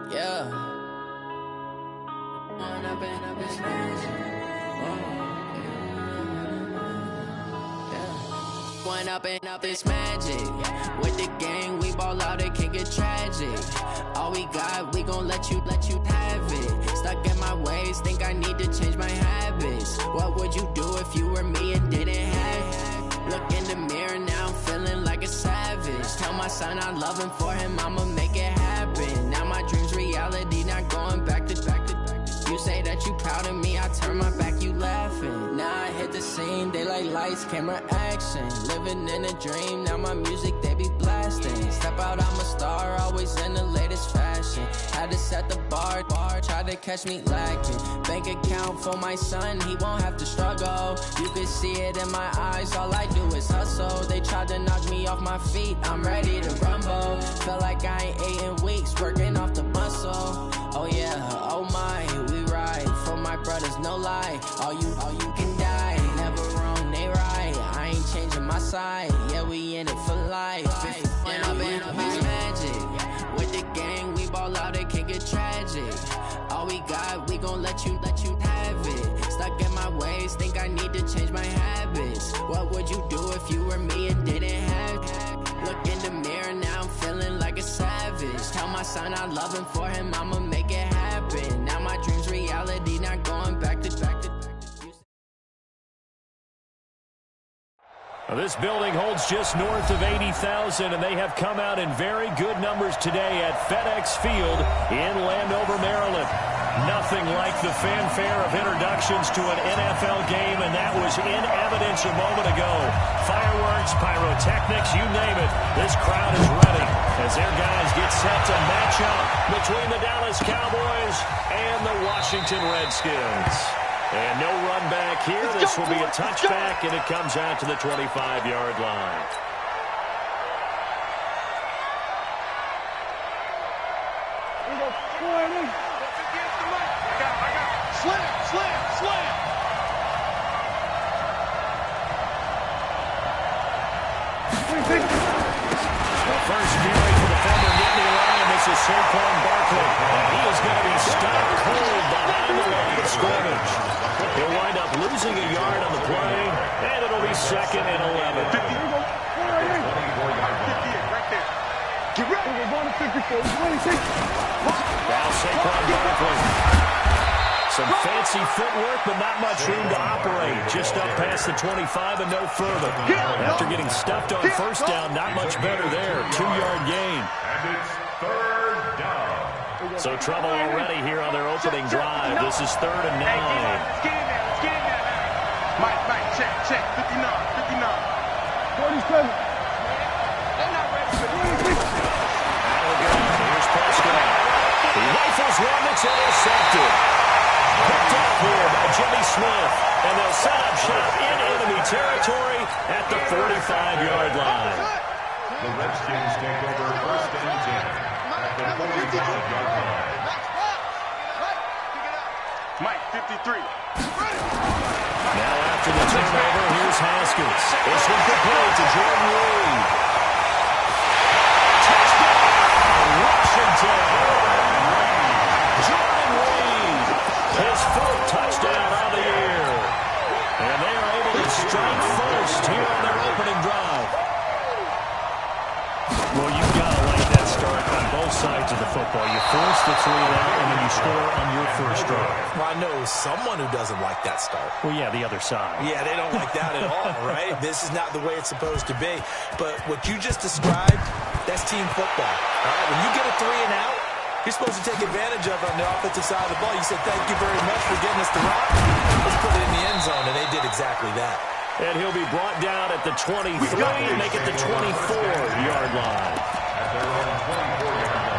Yeah. One up and up, it's magic. With the gang, we ball out, it can get tragic. All we got, we gon' let you have it. Stuck in my ways, think I need to change my habits. What would you do if you were me and didn't have it? Look in the mirror, now I'm feeling like a savage. Tell my son I love him, for him I'ma make it happen. Now my dream's reality, not going back to. You say that you proud of me, I turn my back, you laughing. Now I hit the scene, they like lights, camera, action. Living in a dream, now my music, they be blasting. Step out, I'm a star, always in the latest fashion. Had to set the bar, try to catch me lacking. Bank account for my son, he won't have to struggle. You can see it in my eyes, all I do is hustle. They tried to knock me off my feet, I'm ready to rumble. Felt like I ain't ate in weeks, working off the muscle. Oh yeah, oh my, we ride for my brothers, no lie. All you can die, never wrong, they right. I ain't changing my side, yeah, we in it for life. And up and up is magic. With the gang, we ball out, it can get tragic. All we got, we gon' let you have it. Stuck in my ways, think I need to change my habits. What would you do if you were me and didn't have it? Look in the mirror, now I'm feeling like a savage. Tell my son I love him, for him I'ma make it happen. Now my dream's reality, not going back to. This building holds just north of 80,000, and they have come out in very good numbers today at FedEx Field in Landover, Maryland. Nothing like the fanfare of introductions to an NFL game, and that was in evidence a moment ago. Fireworks, pyrotechnics, you name it. This crowd is ready as their guys get set to match up between the Dallas Cowboys and the Washington Redskins. And no run back here. This will be a touchback, and it comes out to the 25-yard line. Slam! The first carry for the former Nittany Lion. This is Saquon Barkley. And he is going to be stopped cold behind the line of scrimmage. He'll wind up losing a yard on the play, and it'll be 2nd and 11. Now Saquon Barkley. Some fancy footwork, but not much room to operate. Just up past the 25 and no further. After getting stuffed on first down, not much better there. 2-yard gain. And it's 3rd down. So trouble already here on their opening drive. This is 3rd and 9. Let's get in there. Mike, check. 59. 47. They're not ready for this. Here's Prescott. He rifles one that's intercepted. Picked off here by Jimmy Smith. And they'll set up shop in enemy territory at the 45-yard line. The Redskins take over 1st and 10 at the 45-yard line. Mike, 53. Now after the turnover, here's Haskins. This one complete to Jordan Reed. Touchdown, Washington. Jordan Reed, his 4th touchdown of the year. And they are able to strike first here on their opening drive. Well, you've got to like that start on both sides of the football. You force the 3 out, and then you score on your first drive. Well, I know someone who doesn't like that start. Well, yeah, the other side. Yeah, they don't like that at all, right? This is not the way it's supposed to be. But what you just described, that's team football. All right? When you get a 3 and out, you're supposed to take advantage of it on the offensive side of the ball. You said, thank you very much for getting us the rock. Let's put it in the end zone, and they did exactly that. And he'll be brought down at the 23, make it the 24-yard line. At their own 24-yard line.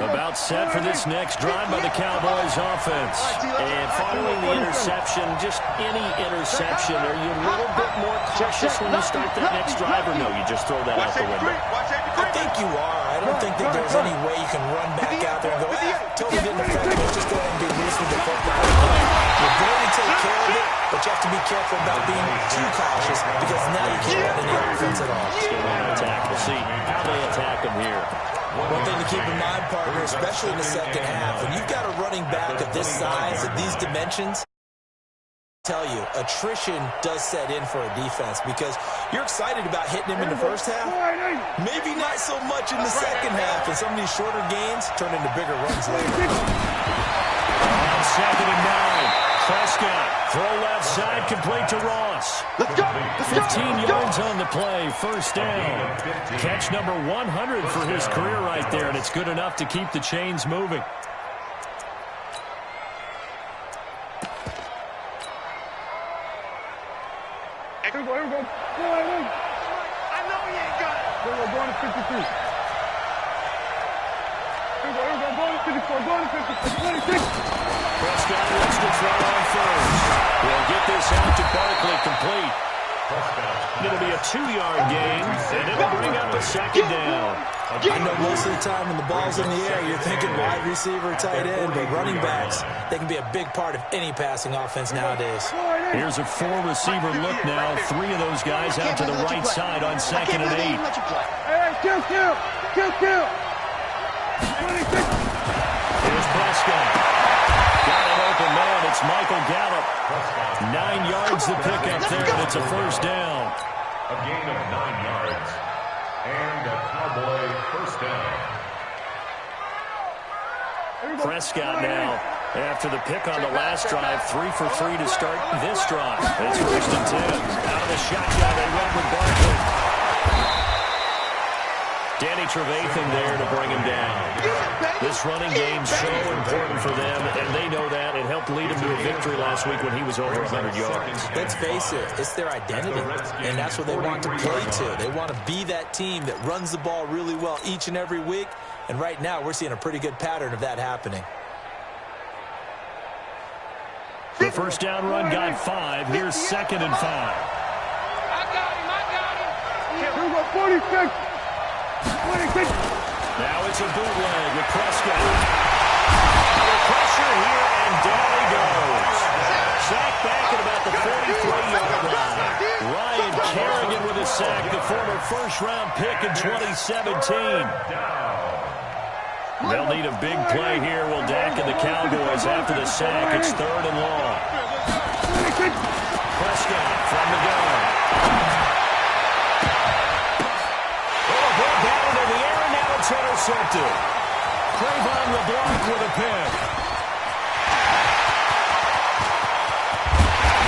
About set for this next drive by the Cowboys offense. And following the interception, just any interception, are you a little bit more cautious when you start that next drive, or no, you just throw that out the window? I think you are. I don't think that there's any way you can run back out there and go, totally didn't affect me. Let's just go ahead and be loose with the football. You're going to take care of it, but but you have to be careful about being too cautious because now you can't run any offense at all. Still on attack. We'll see how they attack them here. One thing to keep in mind, partner, especially in the second half, when you've got a running back of this size, of these dimensions, tell you, attrition does set in for a defense because you're excited about hitting him in the first half. Maybe not so much in the second half, and some of these shorter gains turn into bigger runs later. On 2nd and 9. Prescott, throw left side, complete to Ross. Let's go. 15 yards on the play, first down. Catch number 100 for his career right there, and it's good enough to keep the chains moving. Here we go. I know he ain't got it. Here we go, going to 53. Here we go, going to 54, going to 56, 26. Prescott looks to throw on first. We'll get this out to Barkley, complete. It'll be a 2-yard gain, and it'll bring up a second down. I know most of the time when the ball's in the air, you're thinking wide receiver, tight end, but running backs, they can be a big part of any passing offense nowadays. Here's a 4-receiver look now. 3 of those guys out to the right side on 2nd and 8. Hey, kill. 26. Here's Prescott. Got an open man. It's Michael Gallup. 9 yards to pick up there, and it's a first down. A gain of 9 yards. And a Cowboy first down. Prescott now, after the pick on the last drive, 3 for 3 to start this drive. It's 1st and 10. Out of the shotgun, they run with Barkley. Danny Trevathan there to bring him down. This running game's so important for them, and they know that. It helped lead him to a victory last week when he was over 100 yards. Let's face it, it's their identity, and that's what they want to play to. They want to be that team that runs the ball really well each and every week, and right now we're seeing a pretty good pattern of that happening. The first down run got 5. Here's 2nd and 5. I got him. Here we go, 46. 26. Now it's a bootleg with Prescott. The pressure here, and down he goes. Sacked back at about the 43-yard line. Ryan Kerrigan with a sack, the former first-round pick in 2017. They'll need a big play here. Will Dak and the Cowboys after the sack. It's 3rd and long. Prescott from the gun. Intercepted. Trayvon LeBlanc with a pick.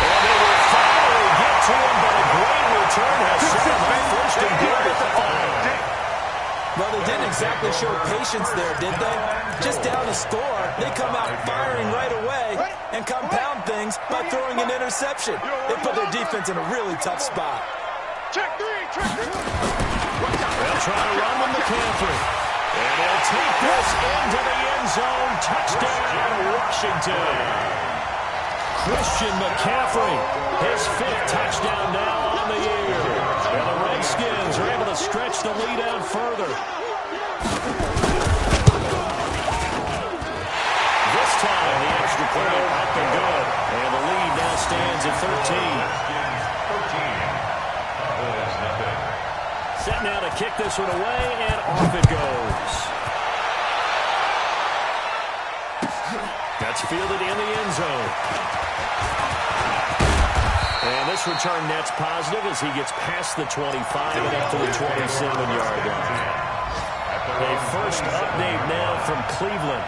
And they will finally get to him, but a great return has set him up 1st and goal at the 5. Well, they didn't exactly show patience there, did they? Just down a score, they come out firing right away and compound things by throwing an interception. They put their defense in a really tough spot. Check 3. They'll try to run with McCaffrey. And he'll take this into the end zone. Touchdown, Washington. Christian McCaffrey, his 5th touchdown now on the year. And the Redskins are able to stretch the lead out further. This time, the extra point up and good. And the lead now stands at 13. Set now to kick this one away, and off it goes. That's fielded in the end zone. And this return net's positive as he gets past the 25 and up to the 27-yard line. A first update now from Cleveland.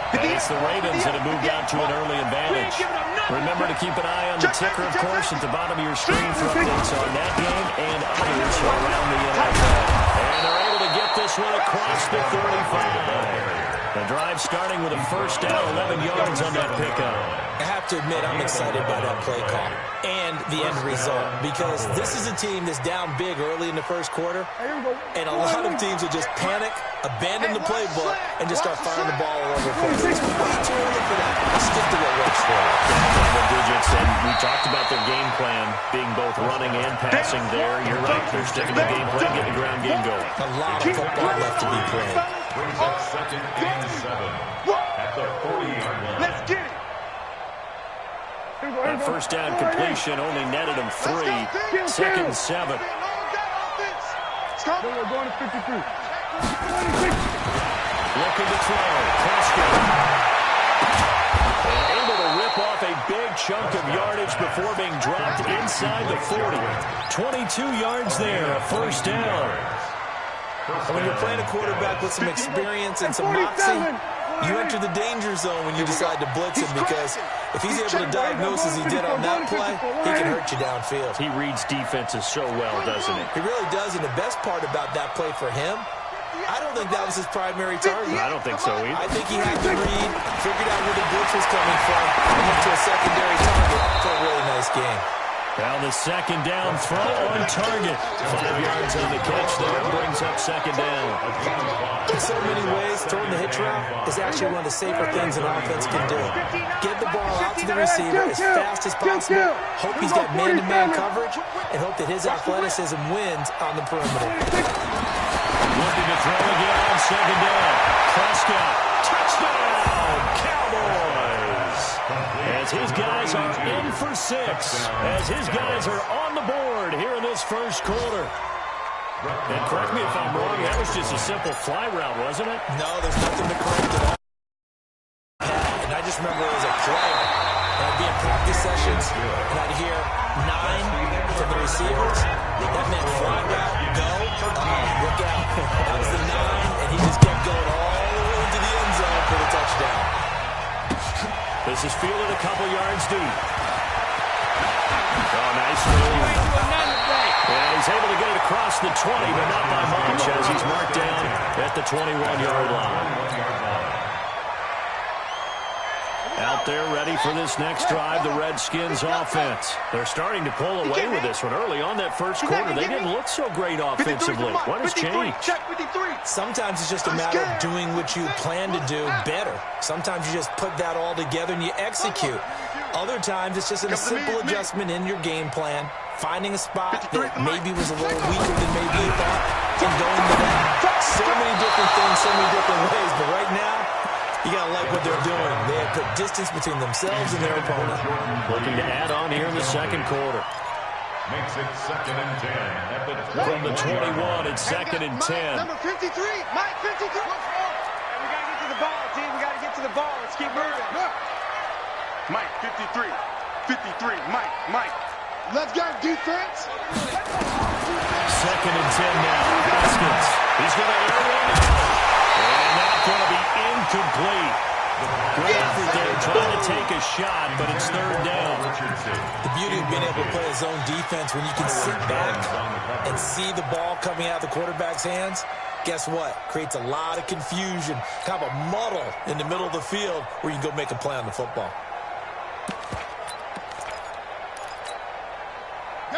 And it's the Ravens that have moved out to an early advantage. Remember to keep an eye on the ticker, of course, at the bottom of your screen for updates on that game and others around the NFL. And they're able to get this one across the 35. The drive starting with a first down, 11 yards on that pickup. I have to admit, I'm excited by that play call and the end result because this is a team that's down big early in the first quarter, and a lot of teams will just panic, abandon the playbook, and just start firing the ball all over the place. It's way too early for that. Stick to what works for it. Double digits, and we talked about their game plan being both running and passing there. You're right. They're sticking to the game plan, getting the ground game going. A lot of football left to be played. Brings up 2nd and 7 at the 40-yard line. Let's get it. That first down completion only netted him 3. 2nd and 7. Going to 53. Looking to throw. Prescott. And able to rip off a big chunk of yardage before being dropped inside the 40. 22 yards there, a first down. And when you're playing a quarterback with some experience and some moxie, you enter the danger zone when you decide to blitz him, because if he's able to diagnose as he did on that play, he can hurt you downfield. He reads defenses so well, doesn't he? He really does, and the best part about that play for him, I don't think that was his primary target. I don't think so either. I think he had to read, figured out where the blitz was coming from, and went to a secondary target for a really nice game. Now the second down throw on target. 5 yards on the catch there, brings up second down. In so many ways, throwing the hitch route is actually one of the safer things an offense can do. Get the ball out to the receiver as fast as possible, hope he's got man-to-man coverage, and hope that his athleticism wins on the perimeter. Looking to throw again on second down. Prescott, touchdown, Cowboys! As his guys are in for 6. As his guys are on the board here in this first quarter. And correct me if I'm wrong, that was just a simple fly route, wasn't it? No, there's nothing to correct at all. And I just remember as a player, I'd be in practice sessions, and I'd hear 9 from the receivers. That meant fly route, go, look out. That was the 9, and he just kept going all the way into the end zone for the touchdown. This is fielded a couple yards deep. Oh, nice move. And he's able to get it across the 20, but not by much, as he's marked down at the 21-yard line. Out there ready for this next drive, the Redskins offense. They're starting to pull away with this one. Early on that first quarter, they didn't look so great offensively. What has changed? Sometimes it's just a matter of doing what you plan to do better. Sometimes you just put that all together and you execute. Other times it's just a simple adjustment in your game plan, finding a spot that maybe was a little weaker than maybe you thought, and going to that. So many different things, so many different ways, but right now, you got to like what they're doing. They have put distance between themselves and their opponent. Looking to add on here in the second quarter. Makes it 2nd and 10. From the 21, it's 2nd and 10. Number 53, Mike 53. We got to get to the ball, team. We got to get to the ball. Let's keep moving. Mike 53. 53, Mike. Let's go, defense. 2nd and 10 now. Haskins. He's going to air it. And that's going to be incomplete. Good effort there, trying to take a shot, but it's 3rd down. The beauty of being able to play a zone defense when you can sit back and see the ball coming out of the quarterback's hands, guess what? Creates a lot of confusion, kind of a muddle in the middle of the field where you can go make a play on the football.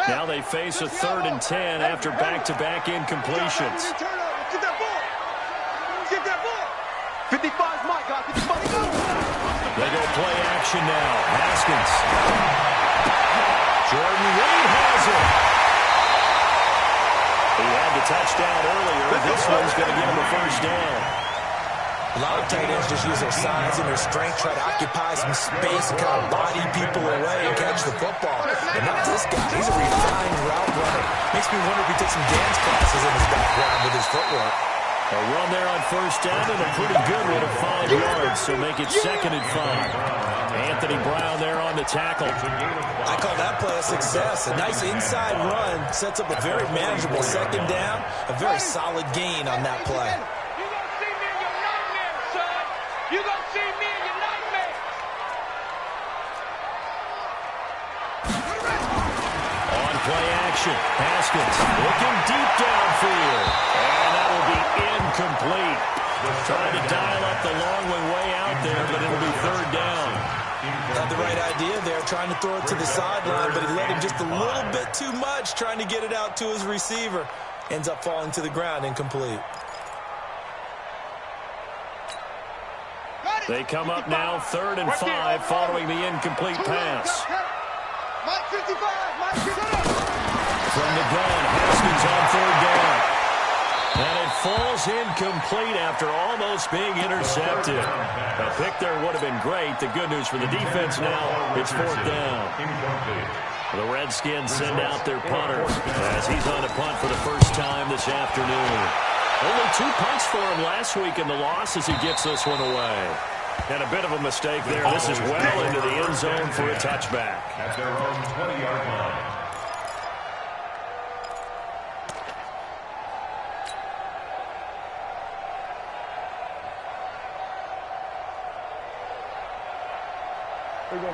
Now they face a 3rd and 10 after back-to-back incompletions. Get that ball. 55's Mike, 55. They go play action now. Haskins. Jordan Reed has it. He had the touchdown earlier. This one's going to give him a first down. A lot of tight ends just use their size and their strength, try to occupy some space and kind of body people away and catch the football. But not this guy. He's a refined route runner. Makes me wonder if he took some dance classes in his background with his footwork. A run there on first down and a pretty good one of 5 yards, so make it 2nd and 5. Anthony Brown there on the tackle. I call that play a success. A nice inside run sets up a very manageable 2nd down, a very solid gain on that play. You gonna see me in your nightmares. On play action, Haskins looking deep downfield. And that will be incomplete. Trying to dial up the long way out there, but it'll be 3rd down. Had the right idea there, trying to throw it to the sideline, but he let him just a little bit too much, trying to get it out to his receiver. Ends up falling to the ground, incomplete. They come up now 3rd and 5 following the incomplete pass. Mike 55, Mike 55. From the gun, Haskins on 3rd down. And it falls incomplete after almost being intercepted. A pick there would have been great. The good news for the defense now, it's fourth down. The Redskins send out their punter as he's on a punt for the first time this afternoon. Only 2 punts for him last week in the loss as he gets this one away. And a bit of a mistake there. This is well into the end zone for a touchback. At their own 20-yard line.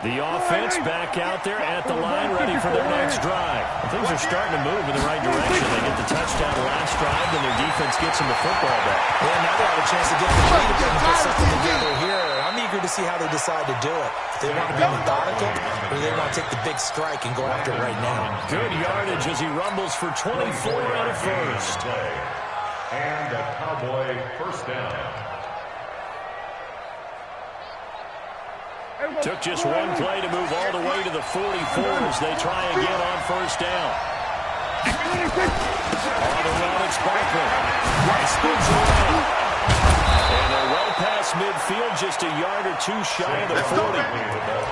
The offense back out there at the line, ready for their next drive. Things are starting to move in the right direction. They get the touchdown last drive, then their defense gets them the football back. Yeah, now they have a chance to get the lead again and put something together here. I'm eager to see how they decide to do it. If they want to be methodical, or do they want to take the big strike and go after it right now? Good yardage as he rumbles for 24 and a first. And a Cowboy first down. Took just one play to move all the way to the 44 as they try again on first down. On the run, it's Barkley. Spins away. And they're well past midfield, just a yard or two shy of the 40.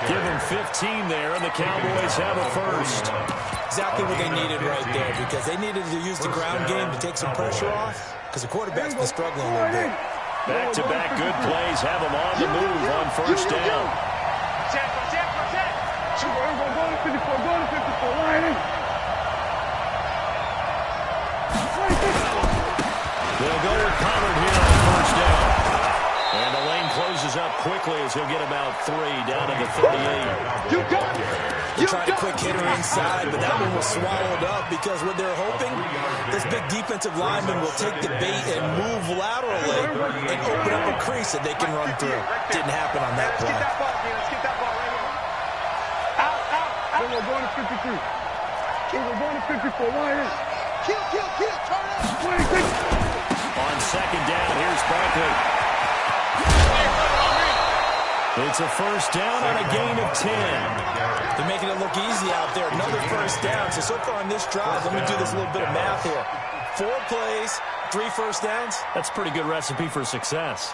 Give them 15 there, and the Cowboys have a first. Exactly what they needed right there, because they needed to use the ground game to take some pressure off, because the quarterback's been struggling a little bit. Back-to-back good plays have them on the move on first down. They'll go with Pollard here on first down. And the lane closes up quickly as he'll get about 3 down to the 38. They tried a quick hitter inside, but that one was swallowed up because what they're hoping, this big defensive lineman will take the bait and move laterally and open up a crease that they can run through. Didn't happen on that play. Let's get that ball right here. Out. We're going to 53. We're going to 54. Line in. Kill. Turn it. 26. On second down, here's Barkley. It's a first down on a gain of 10. They're making it look easy out there. Another first down. So far on this drive, let me do this little bit of math here. 4 plays, 3 first downs. That's a pretty good recipe for success.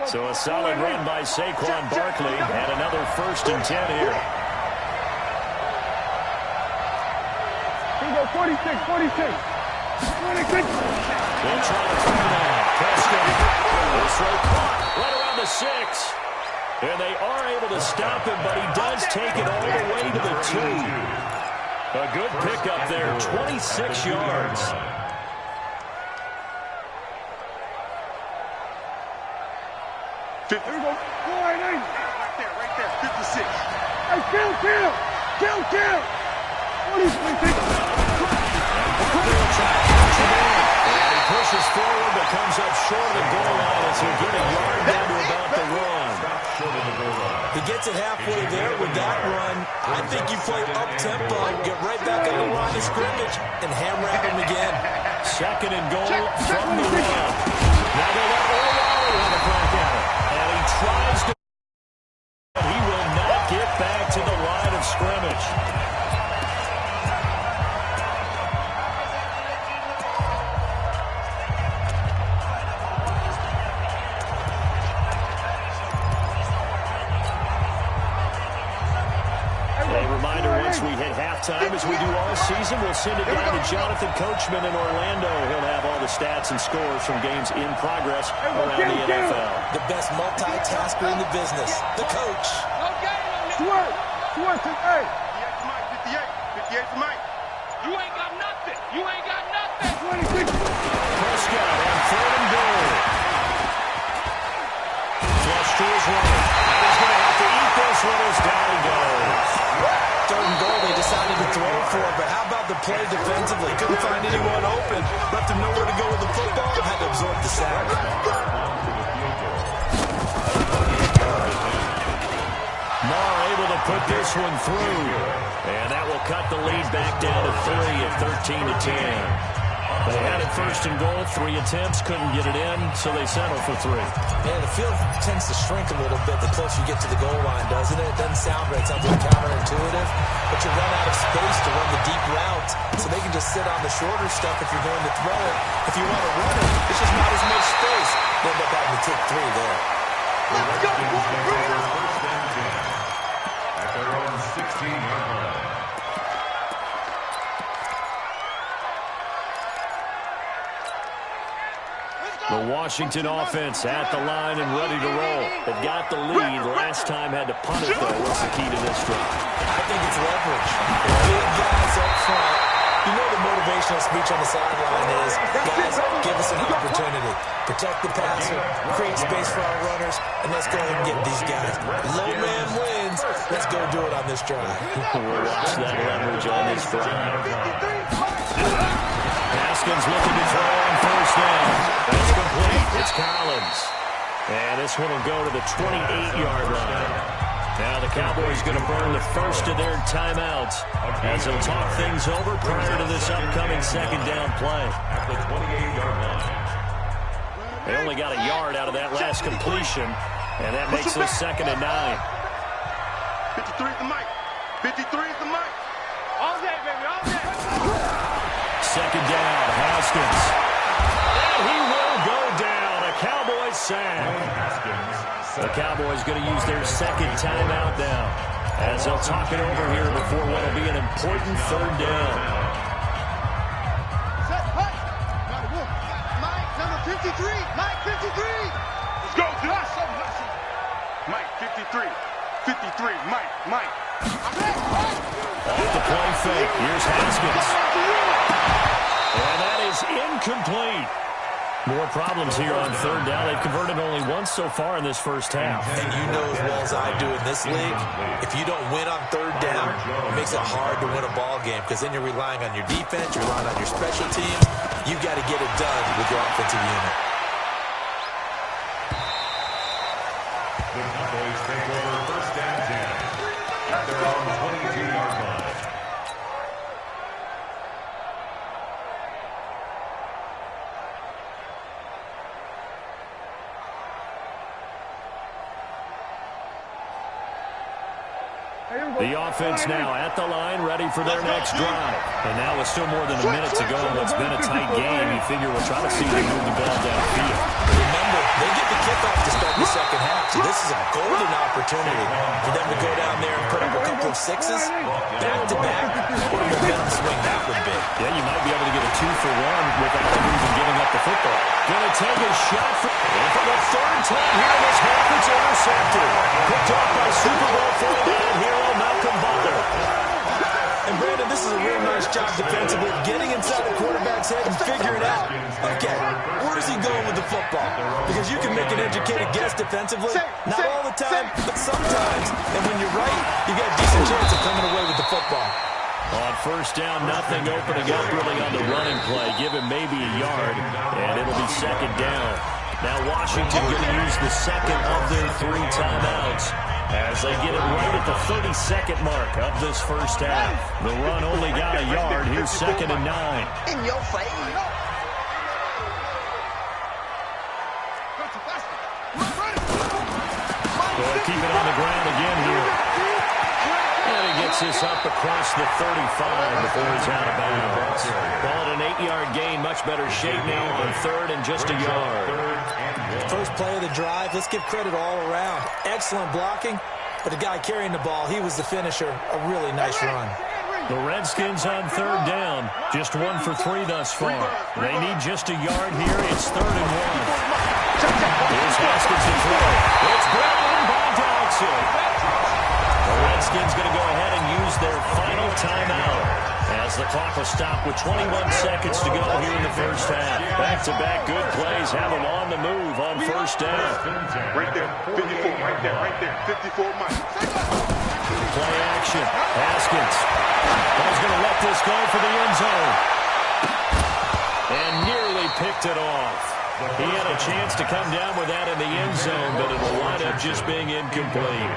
So a solid run by Saquon Barkley and another first and 10 here. Here we go, 46. 26. They'll try to throw that. Prescott. This right caught right around the 6. And they are able to stop him, but he does take it all the way to the 2. A good pickup there, 26 yards. Here we go. Right there. 56. Hey, kill. What is He pushes forward, but comes up short of the goal line as he'll get a yard down to about the run. He gets it halfway there with that run. I think you play up-tempo, get right back on the line of scrimmage, and ham-wrap him again. Second and goal from the run. Now they let Orlando have a crack at it. And he tries to, but he will not get back to the line of scrimmage. We hit halftime, as we do all season. We'll send it down to Jonathan Coachman in Orlando. He'll have all the stats and scores from games in progress around the NFL. The best multitasker in the business, the coach. Swerve, hey. 58 for Mike. You ain't got nothing. 26. Prescott on 3rd and goal. Flush to his right. And he's going to have to eat this one as down he goes. 3rd and goal, they decided to throw for it, but how about the play defensively? Couldn't find anyone open, left him nowhere to go with the football, had to absorb the sack. Marr able to put this one through, and that will cut the lead back down to 3 at 13-10. They had it first and goal, 3 attempts, couldn't get it in, so they settle for 3. Yeah, the field tends to shrink a little bit the closer you get to the goal line, doesn't it? It doesn't sound right. It sounds a little counterintuitive, but you run out of space to run the deep route, so they can just sit on the shorter stuff if you're going to throw it. If you want to run it, it's just not as much space. They end up having to take 3 there. Let's go, bring it on! First and 10 at their own 16-yard line. The Washington offense at the line and ready to roll. They've got the lead. Last time had to punt it, though. What's the key to this drive? I think it's leverage. The big guys up front. You know the motivational speech on the sideline is, guys, give us an opportunity. Protect the passer, create space for our runners, and let's go ahead and get these guys. Low man wins. Let's go do it on this drive. We'll watch that leverage on this drive. Haskins looking to throw on first down. That's complete. It's Collins. And this one will go to the 28-yard line. Now the Cowboys going to burn the first of their timeouts as they'll talk things over prior to this upcoming second down play. At the 28-yard line. They only got a yard out of that last completion, and that makes this second and 9. 53 is the mic. 53 is the mic. All day, baby, all day. Second down, Haskins. And he will go down. A Cowboys sack. The Cowboys going to use their second timeout now as they'll talk it over here before what will be an important third down. Mike, number 53. Mike, 53. Let's go, Josh. Mike, 53. 53, Mike. Off the play fake. Here's Haskins. And that is incomplete. More problems here on third down. They've converted only once so far in this first half. And you know as well as I do in this league, if you don't win on third down, it makes it hard to win a ball game because then you're relying on your defense, you're relying on your special teams. You've got to get it done with your offensive unit. The Cowboys take over first and 10 at their own 22-yard line. The offense now at the line, ready for their next drive. And now with still more than a minute to go in what's been a tight game, you figure we'll try to see them move the ball downfield. Remember, they get the kickoff to start the second half, so this is a golden opportunity for them to go down there and put up a couple of sixes, back-to-back. What a momentum swing that would be. Yeah, you might be able to get a 2-for-1 without even giving up the football. Going to take a shot for the third time here in this half. It's intercepted. Picked off by Super Bowl 49 hero Malcolm Butler. And Brandon, this is a real nice job defensively, getting inside the quarterback's head and figuring out, okay, where's he going with the football? Because you can make an educated guess defensively, not all the time, but sometimes. And when you're right, you got a decent chance of coming away with the football. On first down, nothing opening up really on the running play. Give him maybe a yard, and it'll be second down. Now Washington going to use the second of their 3 timeouts as they get it right at the 32nd mark of this first half. The run only got a yard. Here's second and 9. In your face. They'll keep it on the ground again here. And he gets this up across the 35 before he's out of bounds. Call it an 8-yard gain. Much better shape now on third and just a yard. First play of the drive, let's give credit all around. Excellent blocking, but the guy carrying the ball, he was the finisher. A really nice run. The Redskins on third down. Just 1 for 3 thus far. They need just a yard here. It's third and 1. Here's Haskins to throw. It's Brown by Dodson. The Redskins going to go ahead and use their final timeout as the clock will stop with 21 seconds to go here in the first half. Back-to-back good plays have them on the move on first down. Right there, 54, right there, 54, Mike. Play action. Haskins is going to let this go for the end zone. And nearly picked it off. He had a chance to come down with that in the end zone, but it will wind up just being incomplete.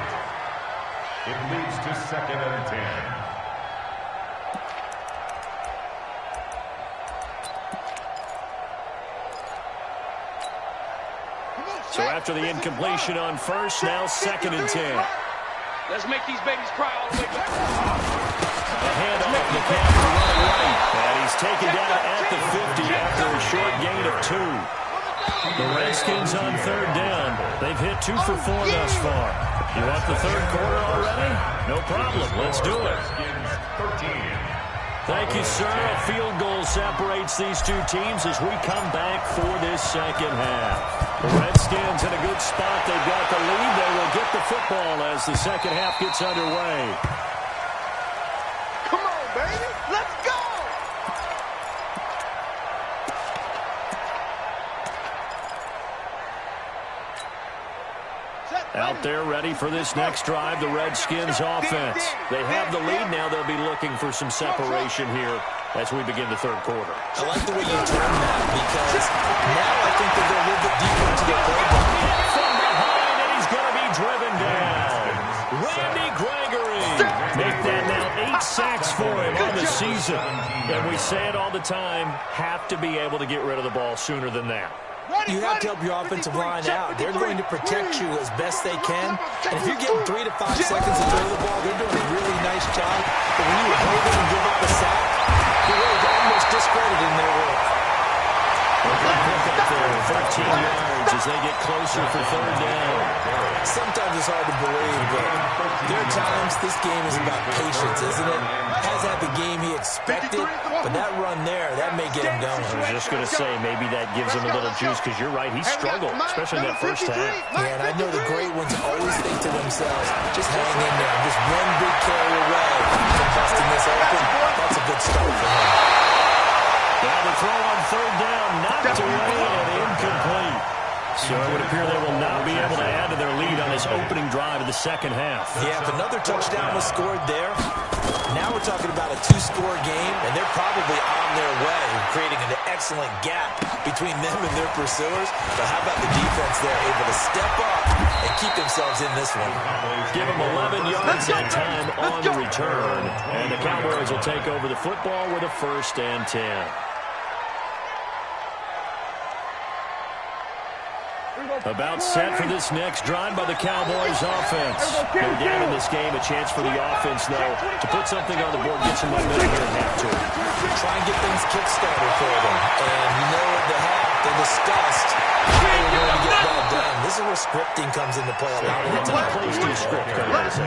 It leads to second and 10. So after the incompletion on first, now 2nd and 10. Let's make these babies cry all the way back. A handoff, McCaffrey running right. And he's taken down at the 50 after a short gain of 2. The Redskins on 3rd down. They've hit 2 for 4 thus far. You want the 3rd quarter already? No problem. Let's do it. Thank you, sir. A field goal separates these two teams as we come back for this 2nd half. The Redskins in a good spot. They've got the lead. They will get the football as the 2nd half gets underway. Come on, baby. Let's go. Out there ready for this next drive, the Redskins offense. They have the lead now. They'll be looking for some separation here as we begin the 3rd quarter. I like the way you term that because now I think that they're a little bit deeper into their playbook. From behind, and he's going to be driven down. Randy Gregory. Make that now 8 sacks for him on the season. And we say it all the time, have to be able to get rid of the ball sooner than that. You have to help your offensive line out. They're going to protect you as best they can. And if you're getting 3 to 5 seconds to throw the ball, they're doing a really nice job. But when you hold it and give up a sack, you're really almost discrediting their work. Pick up there, 13 yards as they get closer for 3rd down. Sometimes it's hard to believe, but there are times this game is about patience, isn't it? Has had the game he expected, but that run there, that may get him going. I was just going to say, maybe that gives him a little juice, because you're right, he struggled, especially in that first half. Yeah, and I know the great ones always think to themselves, just hang in there, just one big carry away from busting this open. That's a good start for him. Now the throw on 3rd down, knocked away and incomplete. So it would appear they will not be able to add to their lead on this opening drive of the 2nd half. Yeah, if another touchdown was scored there, now we're talking about a 2-score game, and they're probably on their way, creating an excellent gap between them and their pursuers. But how about the defense there, able to step up and keep themselves in this one? Give them 11 yards that time on the return. And the Cowboys will take over the football with a 1st and 10. About set for this next drive by the Cowboys offense. No down in this game. A chance for the offense, though, to put something on the board, get some momentum here in half 2. Try and get things kick-started for them. And you know at the half, they discussed how they were going to get that done. This is where scripting comes into play a lot of the time.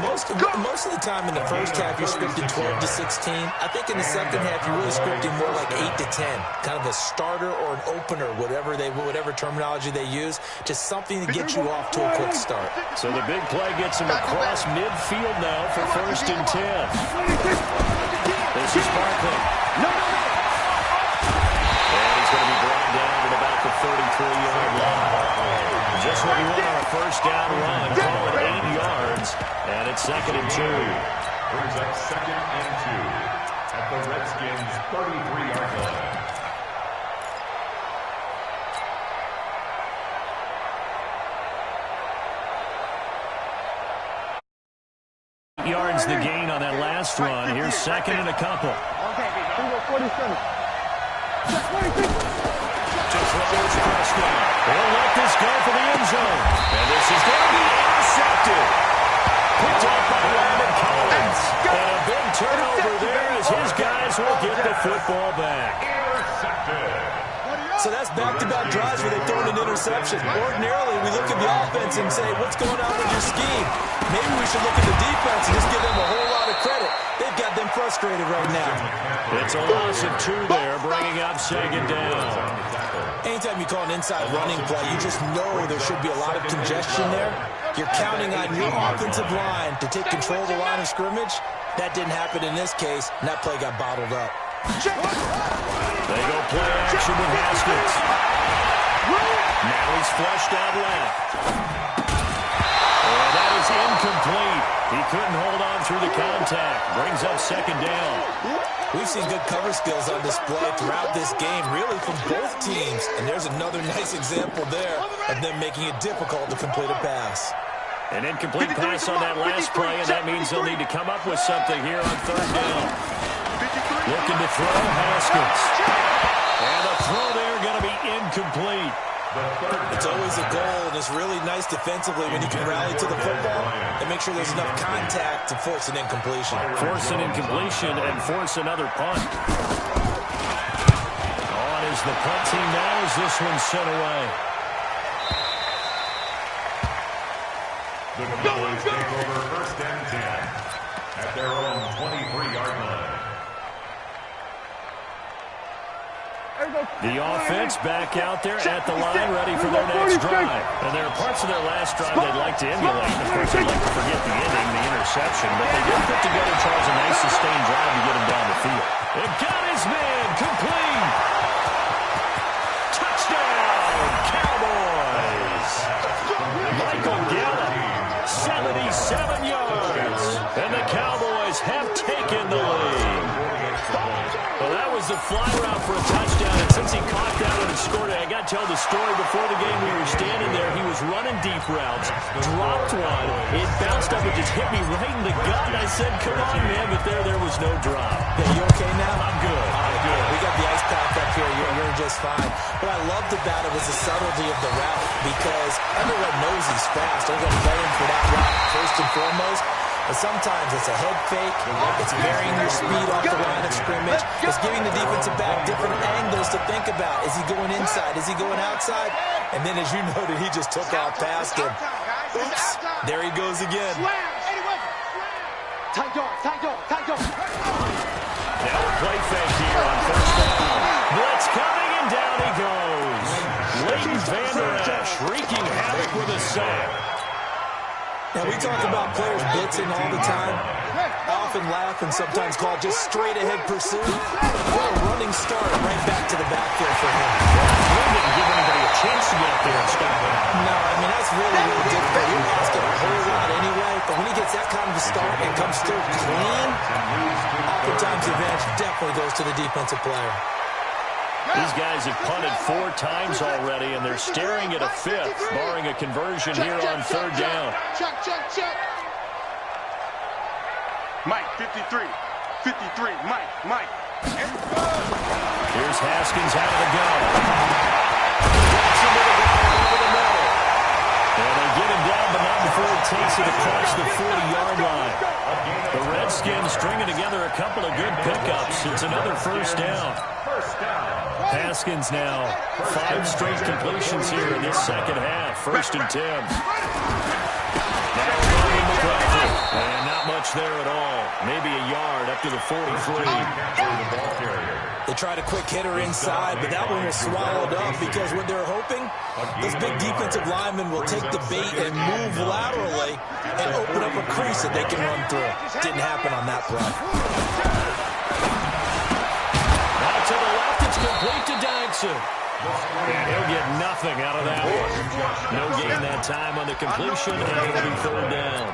Most of the time in the first half, you're scripting 12 to 16. I think in the second half, you're really scripting more like 8 to 10. Kind of a starter or an opener, whatever terminology they use. Just something to get you off to a quick start. So the big play gets him across midfield now for 1st and 10. This is Barkley. And he's going to be brought down at about the 33-yard line. Just what we want on a 1st down run. Call it 8 yards. And it's 2nd and 2. Brings up 2nd and 2 at the Redskins' 33-yard line. Yards the gain on that last run. Here's 2nd and a couple. Okay, we go 47. They'll let this go for the end zone. And this is going to be intercepted. Picked up by Landon Collins. And a big turnover there as his guys will get the football back. Intercepted. So that's back-to-back drives where they've thrown an interception. Ordinarily, we look at the offense and say, what's going on with your scheme? Maybe we should look at the defense and just give them a whole lot of credit. They've got them frustrated right now. It's a loss of 2 there, bringing up 2nd down. Anytime you call an inside running play, you just know there should be a lot of congestion there. You're counting on your offensive line to take control of the line of scrimmage. That didn't happen in this case, and that play got bottled up. They go play action with Haskins. Now he's flushed out left. And that is incomplete. He couldn't hold on through the contact. Brings up 2nd down. We've seen good cover skills on display throughout this game, really from both teams. And there's another nice example there of them making it difficult to complete a pass. An incomplete pass on that last play, and that means they'll need to come up with something here on 3rd down. Looking to throw, Haskins. And a throw there going to be incomplete. It's always a goal, and it's really nice defensively when you can rally to the football and make sure there's enough contact to force an incompletion. Force an incompletion and force another punt. On is the punt team now as this one's sent away. The Cowboys take over 1st and 10 at their own 23-yard line. The offense back out there at the line, ready for their next drive. And there are parts of their last drive they'd like to emulate. And of course, they'd like to forget the ending, the interception. But they did put together, Charles, a nice sustained drive to get him down the field. It got his man complete. Touchdown, Cowboys. Michael Gallup, 77 yards. And the Cowboys have taken the lead. Well, that was the fly route for a touchdown, and since he caught that one and scored it, I got to tell the story. Before the game, we were standing there. He was running deep routes, dropped one. It bounced up and just hit me right in the gut. I said, come on, man, but there was no drop. Yeah, you okay now? I'm good. All right, good. We got the ice pack up here. You're just fine. What I loved about it was the subtlety of the route, because everyone knows he's fast. They're going to play him for that route first and foremost. But sometimes it's a head fake. It's varying your speed off the line of scrimmage. It's giving the defensive back different angles to think about. Is he going inside? Is he going outside? And then, as you noted, he just took off past him. Oops. There he goes again. Tight dog. Now a play fake here on 1st down. Blitz coming, and down he goes. Leighton Vander Esch wreaking havoc with a sack. Now, we talk about players blitzing all the time. I often laugh and sometimes call it just straight-ahead pursuit. What a running start right back to the backfield for him. He didn't give anybody a chance to get up there and stop him. No, I mean, that's really, really difficult. You're asking a whole lot anyway, but when he gets that kind of a start and comes through clean, oftentimes the advantage definitely goes to the defensive player. These guys have punted 4 times already, and they're staring at a 5th, barring a conversion here on 3rd down. Check. Mike, 53, Mike. Here's Haskins out of the gun. Gets into the ground over the middle. And they get him down, but not before he takes it across the 40-yard line. The Redskins stringing together a couple of good pickups. It's another 1st down. Haskins now 5 straight completions here in this second half. 1st and 10. Now Ronnie McCaffrey. And not much there at all. Maybe a yard up to the 43. They tried a quick hitter inside, but that one was swallowed up because what they're hoping, those big defensive linemen will take the bait and move laterally and open up a crease that they can run through. Didn't happen on that play. Now to the left, it's complete to Dodson. And he'll get nothing out of that one. No gain that time on the completion, and it'll be 3rd down.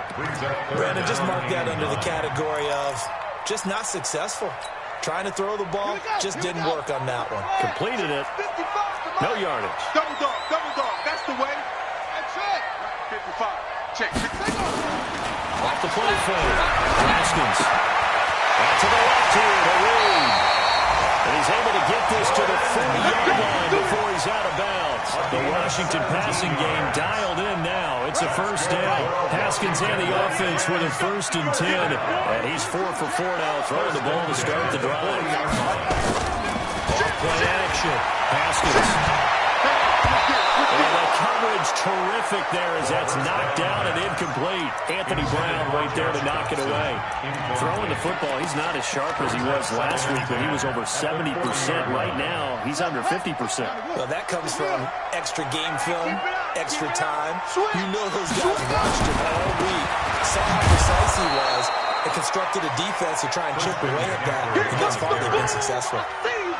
Brandon, just mark that under the category of just not successful. Trying to throw the ball, just didn't work on that one. Completed it. No yardage. Double dog. That's the way. That's it. 55. Check. Off the play fake. Haskins. Out to the left here to Reed. And he's able to get this to the 40-yard line before he's out of bounds. The Washington passing game dialed in now. It's a 1st down. Haskins and the offense with a 1st and 10. And he's 4 for 4 now, throwing the ball to start the drive. Play action. Haskins. And the coverage terrific there as that's knocked down and incomplete. Anthony Brown right there to knock it away. Throwing the football, he's not as sharp as he was last week when he was over 70%. Right now, he's under 50%. Well, that comes from extra game film, extra time. You know those guys watched him all week, saw how precise he was, and constructed a defense to try and chip away at that. And thus far, they've been successful.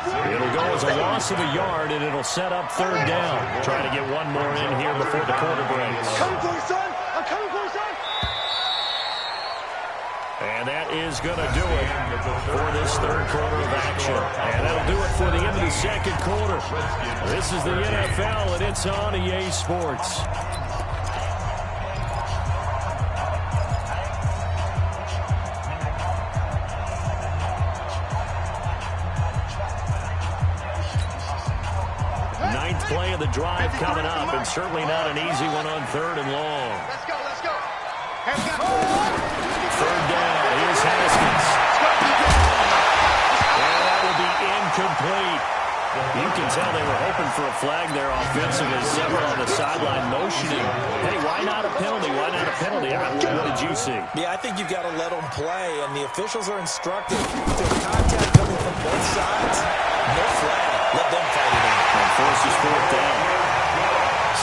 It'll go as a loss of a yard, and it'll set up 3rd down. Trying to get one more in here before the quarter breaks. Coming for you, son. I'm coming for you, son. And that is going to do it for this 3rd quarter of action. And that'll do it for the end of the 2nd quarter. This is the NFL, and it's on EA Sports. Play of the drive coming up, and certainly not an easy one on 3rd and long. Let's go, let's go. Third down, here's Haskins. And that will be incomplete. You can tell they were hoping for a flag there offensively. Several on the sideline motioning. Hey, why not a penalty? Why not a penalty? What did you see? Yeah, I think you've got to let them play, and the officials are instructed. If there's contact coming from both sides, no flag. Let them fight it out. And forces 4th down.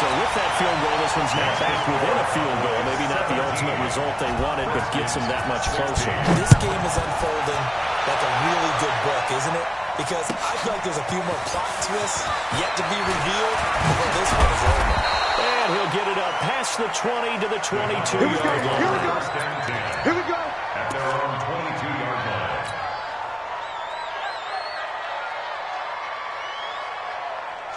So with that field goal, this one's now back within a field goal. Maybe not the ultimate result they wanted, but gets them that much closer. This game is unfolding like a really good book, isn't it? Because I feel like there's a few more plot twists yet to be revealed before this one is over. And he'll get it up past the 20 to the 22-yard line. Here we go. At their own 22-yard line.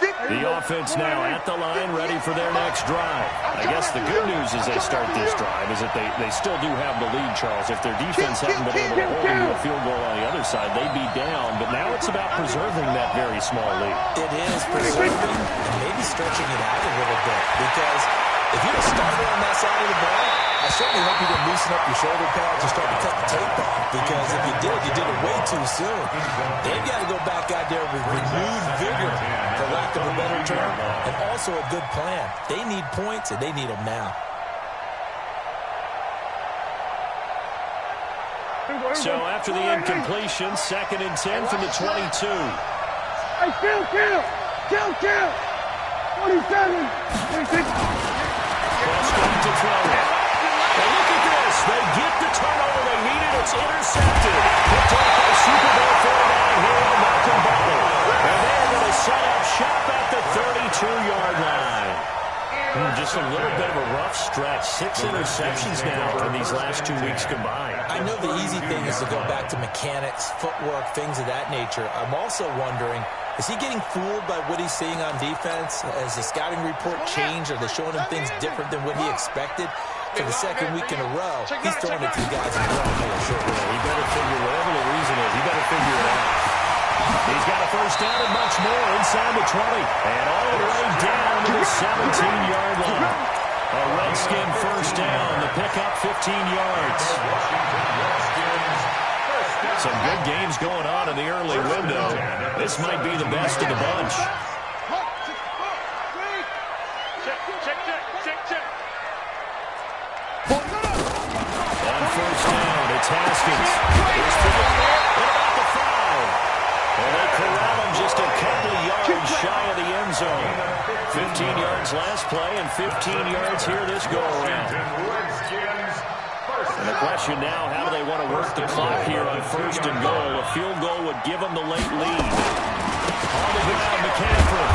The offense now at the line, ready for their next drive. I guess the good news as they start this drive is that they still do have the lead, Charles. If their defense hadn't been able to hold them to a field goal on the other side, they'd be down. But now it's about preserving that very small lead. It is preserving and maybe stretching it out a little bit. Because if you're a starter on that side of the ball, I certainly hope you didn't loosen up your shoulder pads and start to cut the tape off. Because if you did it way too soon. They've got to go back out there with renewed vigor, for lack of a better term, and also a good plan. They need points, and they need them now. So after the incompletion, 2nd and 10 from the 22. Hey, kill. 27. Cross going to throw it. And look at this. They get the turnover they needed. It's intercepted. Picked off by Super Bowl 49 hero Malcolm Butler. And they're going to set up shop at the 32-yard line. Just a little bit of a rough stretch. 6 interceptions now in these last 2 weeks combined. I know the easy thing is to go back to mechanics, footwork, things of that nature. I'm also wondering, is he getting fooled by what he's seeing on defense? Has the scouting report changed? Are they showing him things different than what he expected? For the 2nd week in a row, he's throwing it to the guys in the wrong place. He better figure, whatever the reason is, he better figure it out. He's got a first down and much more inside the 20. And all the way down to the 17-yard line. A Redskin first down. The pickup 15 yards. Some good games going on in the early window. This might be the best of the bunch. On first down, it's Haskins. Here's to the about the 5. And they corral him just a couple of yards shy of the end zone. 15 yards last play and 15 yards here this go-around. And the question now, how do they want to work the clock here on 1st and goal? A field goal would give them the late lead. On the ground, McCaffrey.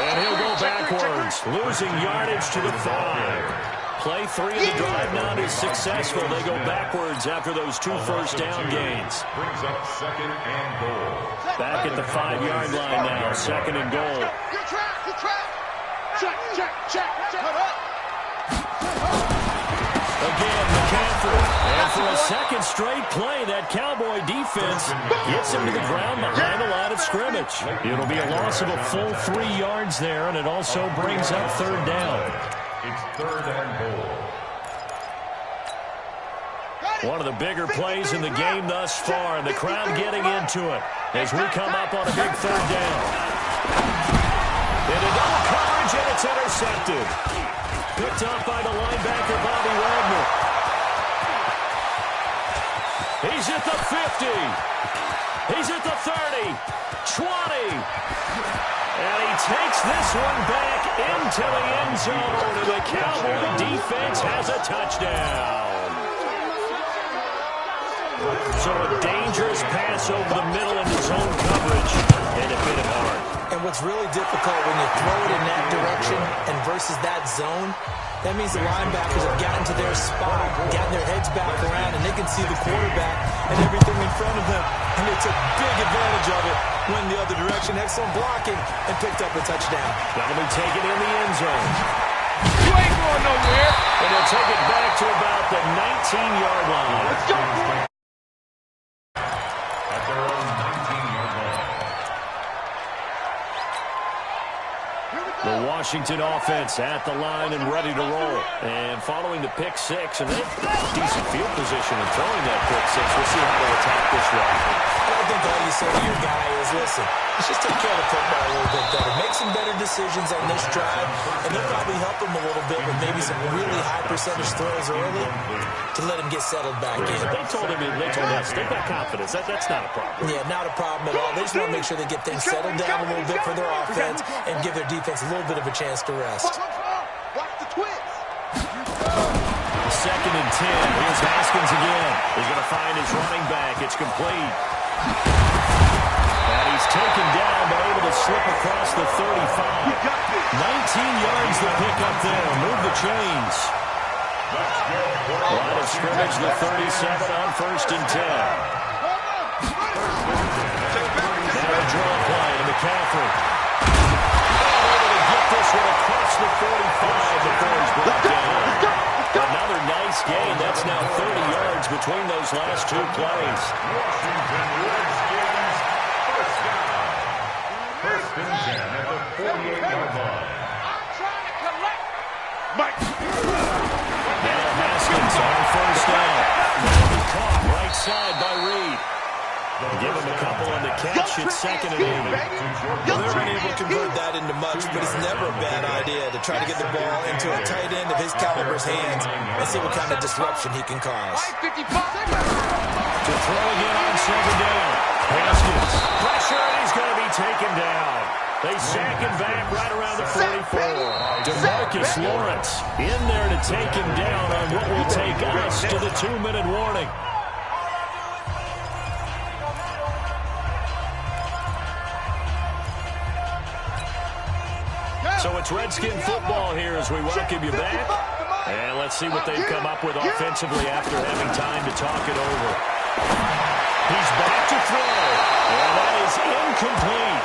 And he'll go backwards, losing yardage to the 5. Play 3 of the drive not is successful. They go backwards after those 2 first down gains. Brings up 2nd and goal. Back at the 5-yard line now, 2nd and goal. Good track. Check. Again, McCaffrey. And for a 2nd straight play, that Cowboy defense gets him to the ground behind the line of scrimmage. It'll be a loss of a full 3 yards there, and it also brings up 3rd down. It's 3rd and goal. One of the bigger plays in the game thus far, and the crowd getting into it as we come up on a big 3rd down. Into double coverage, and it's intercepted. Picked up by the linebacker, Bobby Wagner. He's at the 50. He's at the 30. 20. And he takes this one back into the end zone. And the Cowboy defense has a touchdown. So a dangerous pass over the middle into zone coverage. And it hit him hard. And what's really difficult when you throw it in that direction and versus that zone, that means the linebackers have gotten to their spot, gotten their heads back around, and they can see the quarterback and everything in front of them. And they took big advantage of it, went the other direction, excellent blocking, and picked up a touchdown. That'll be taken in the end zone. You ain't going nowhere. And they'll take it back to about the 19-yard line. Let's go. At their own 19-yard line. The Washington offense at the line and ready to roll. And following the pick six, and they have decent field position and throwing that pick six. We'll see how they attack this one. I think all you say to your guy is, listen, let's just take care of the football a little bit better. Make some better decisions on this drive, and they'll probably help him a little bit with maybe some really high percentage throws early to let him get settled back in. They told us they've got confidence. That's not a problem. Yeah, not a problem at all. They just want to make sure they get things settled down a little bit for their offense and give their defense a little bit of a chance to rest. Watch the twist. 2nd and 10. Here's Haskins again. He's going to find his running back. It's complete. And he's taken down, but able to slip across the 35. 19 yards to pick up there. Move the chains. Line of scrimmage, the 37 on 1st and 10. Now a draw play to McCaffrey. Able to get this one across the 45 before he's brought down. Another nice gain. That's now 30 yards between those last two plays. Washington Redskins, first down. 1st and 10 at the 48-yard line. I'm trying to collect. Mike. Now Haskins on 1st down. Caught right side by Reed. Give him a couple on the catch. It's 2nd and 8. Well, they're unable to convert that into much, but it's never a bad idea to try to get the ball into a tight end of his caliber's hands and see what kind of disruption he can cause. To throw again on 2nd down. Haskins. Pressure, and he's going to be taken down. They sack him back right around the 44. DeMarcus Lawrence in there to take him down on what will take us to the 2-minute warning. So it's Redskin football here as we welcome you back. And let's see what they've come up with offensively after having time to talk it over. He's back to throw. And that is incomplete.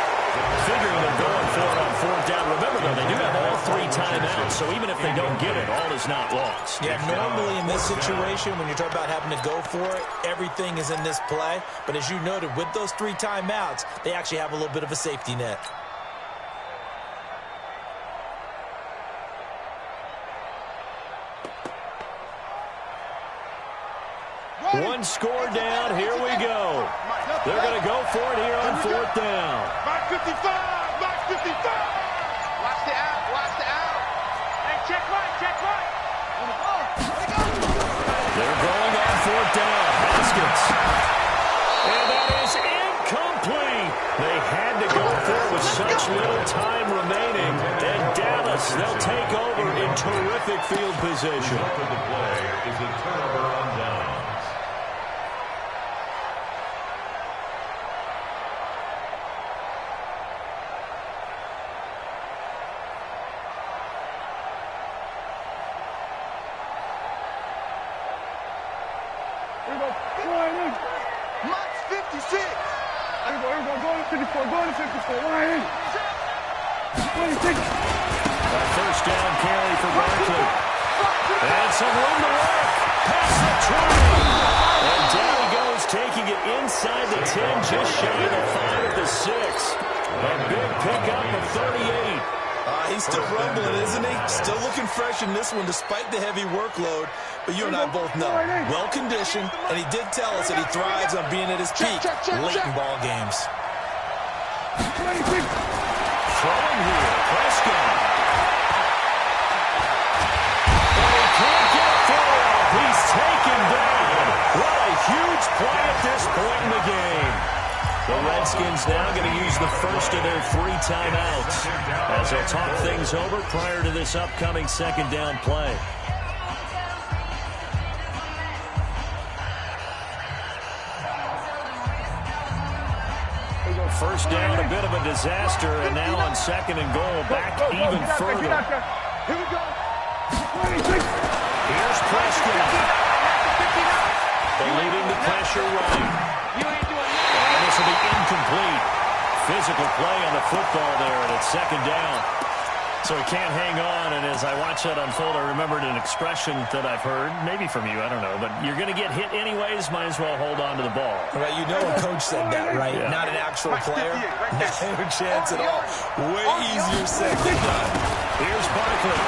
Figuring they're going for it on 4th down. Remember, though, they do have all 3 timeouts, so even if they don't get it, all is not lost. Yeah, normally in this situation, when you're talking about having to go for it, everything is in this play. But as you noted, with those 3 timeouts, they actually have a little bit of a safety net. One score down. Here we go. They're going to go for it here on 4th down. Mark 55. Mark 55. Watch the out. Watch the out. Hey, check right. Check right. They're going on 4th down. Haskins. And that is incomplete. They had to go for it with such little time remaining. And Dallas, they'll take over in terrific field position. After the play is a turnover on downs. Mike's 56. Here we go. Go to 54. Go to 54. Ryan. 26. A 1st down carry for Barkley. And some room to work. Pass the 20. And down he goes, taking it inside the 10, just shy of the 5 at the 6. A big pickup of 38. He's still rumbling, isn't he? Still looking fresh in this one despite the heavy workload. But you and I both know, well-conditioned, and he did tell us that he thrives on being at his peak late in ball games. Throwing here, Prescott. And he can't get through. He's taken down. What a huge play at this point in the game. The Redskins now going to use the first of their 3 timeouts as they'll talk things over prior to this upcoming 2nd down play. First down, a bit of a disaster, and now on 2nd and goal, back even further. Here we go. 26. Here's Prescott. Eluding the pressure right. And this will be incomplete. Physical play on the football there, and it's 2nd down. So he can't hang on, and as I watch that unfold, I remembered an expression that I've heard, maybe from you, I don't know, but you're going to get hit anyways, might as well hold on to the ball. Right, you know a coach said that, right? Yeah. Not an actual player. Not a chance at all. Way easier said than done. Here's Barkley.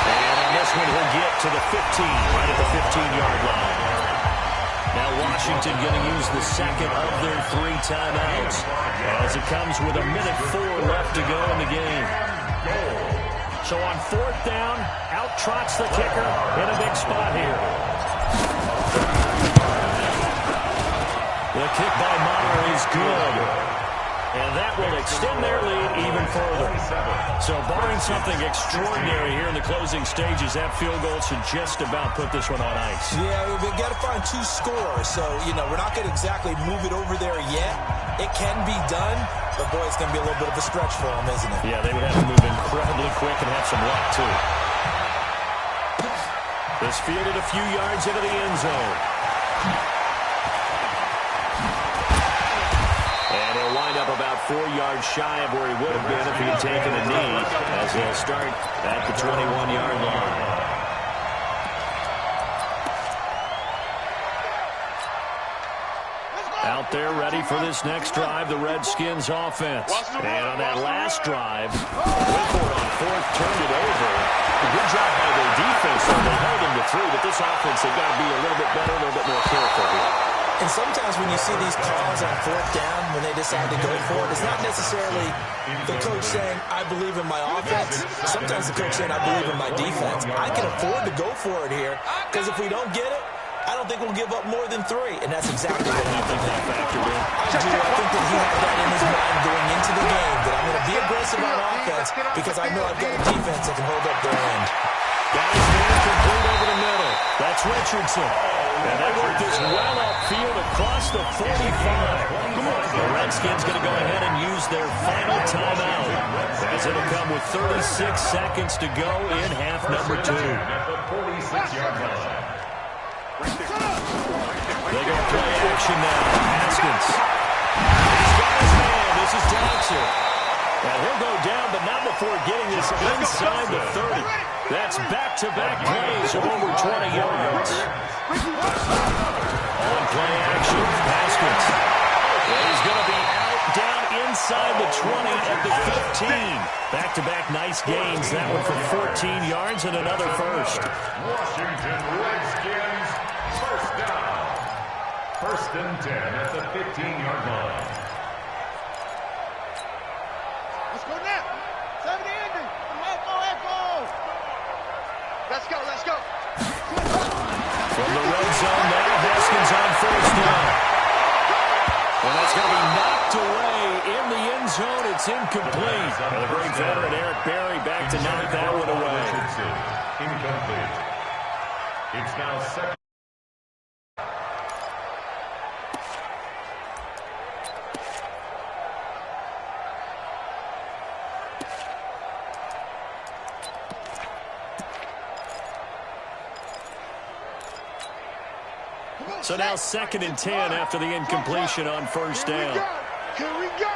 And on this one, he'll get to the 15, right at the 15-yard line. Now Washington going to use the second of their 3 timeouts as it comes with 1:04 left to go in the game. So on 4th down, out trots the kicker in a big spot here. The kick by Meyer is good. And that will extend their lead even further. So barring something extraordinary here in the closing stages, that field goal should just about put this one on ice. Yeah, we've got to find 2 scores. So, we're not going to exactly move it over there yet. It can be done, but, boy, it's going to be a little bit of a stretch for them, isn't it? Yeah, they would have to move incredibly quick and have some luck, too. This fielded a few yards into the end zone. And he'll wind up about 4 yards shy of where he would have been if he had taken a knee, as they'll start at the 21-yard line. Out there ready for this next drive, the Redskins offense. And on that last drive, Whitford on 4th turned it over. A good job by their defense, though. They held them to 3, but this offense, they've got to be a little bit better, a little bit more careful here. And sometimes when you see these calls on 4th down, when they decide to go for it, it's not necessarily the coach saying, I believe in my offense. Sometimes the coach saying, I believe in my defense. I can afford to go for it here, because if we don't get it, I don't think we'll give up more than 3. And that's exactly what I think that factored in. I do. I think that he had that in his mind going into the game, that I'm going to be aggressive on offense because I know I've got a defense that can hold up their end. That is there, complete over the middle. That's Richardson. And they work this well upfield across the 45. The Redskins going to go ahead and use their final timeout, as it'll come with 36 seconds to go in half number 2. They go play action now. Haskins. He's got his man. This is Johnson. And he'll go down, but not before getting this inside the 30. That's back-to-back plays of over 20 yards. On play action, Haskins. And he's going to be out, down inside the 20 at the 15. Back-to-back nice gains. That one for 14 yards and another first. Washington Redskins, first down. 1st and 10 at the 15-yard line. Let's go now. 70 Andy. Echo. Let's go. From the red zone now, Haskins on 1st down. And that's going to be knocked away in the end zone. It's incomplete. And the great veteran Eric Berry back to knock that one away. Incomplete. It's now 2nd. So now 2nd and 10 after the incompletion on 1st down. Here we go.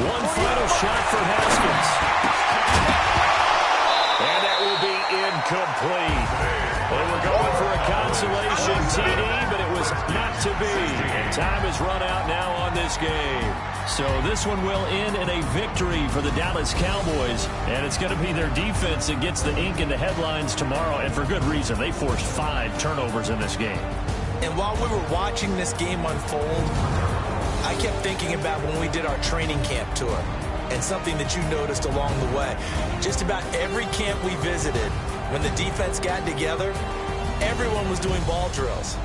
One final shot for Haskins. And that will be incomplete. They were going for a consolation TD, but it was not to be. And time has run out now on this game. So this one will end in a victory for the Dallas Cowboys. And it's going to be their defense that gets the ink in the headlines tomorrow. And for good reason. They forced 5 turnovers in this game. And while we were watching this game unfold, I kept thinking about when we did our training camp tour. And something that you noticed along the way. Just about every camp we visited, when the defense got together, everyone was doing ball drills.